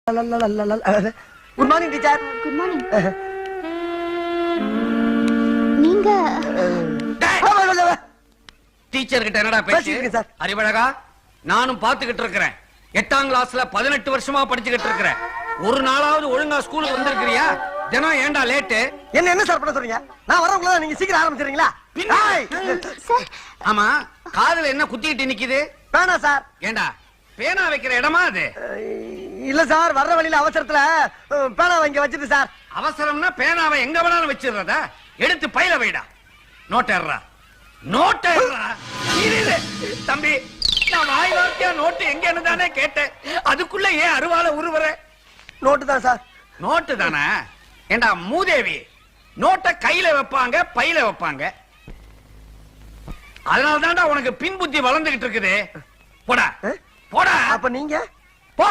Good morning teacher. Good morning. நீங்க teacher கிட்ட என்னடா பேச்சு? சார் அறிவழகா, நானும் பாத்துக்கிட்டு இருக்கிறேன். 8ஆம் கிளாஸ்ல 18 வருஷமா படிச்சுக்கிட்டு இருக்கிறேன். ஒரு நாளாவது ஒழுங்கா ஸ்கூலுக்கு வந்திருக்கிறியா? தினம் ஏண்டா லேட்டு? என்ன சார் பண்ண சொல்றீங்க? நான் வரவங்கள நீங்க சீக்கிரம் ஆரம்பிச்சிடுறீங்களா? சார், ஆமா, காதுல என்ன குத்திக்கிட்டு நிக்குது? வேணா சார். ஏண்டா, பேனா வைக்கிற இடமா அது? இல்ல சார், வர்ற வழியில அவசரத்துல பேனா வாங்கி வச்சிட்டு சார். அவசரம்னா பேனாவை எங்க வேணாலும் வச்சிடுறதா? எடுத்து பையில வைடா. நோட்டேறா, நோட்டேறா. தம்பி, நான் வாய் வார்த்தையா நோட்டு எங்கன்னு தானே கேட்டேன். அதுக்குள்ள ஏன் அருவால உருவற? நோட்டு தான் சார். நோட்டு தானே? ஏண்டா மூதேவி, நோட்டை கையில வைப்பாங்க, பையில வைப்பாங்க. அதனால தான்டா உனக்கு பின் புத்தி வளர்ந்துகிட்டு இருக்குது. போடா போடா. அப்ப நீங்க போ.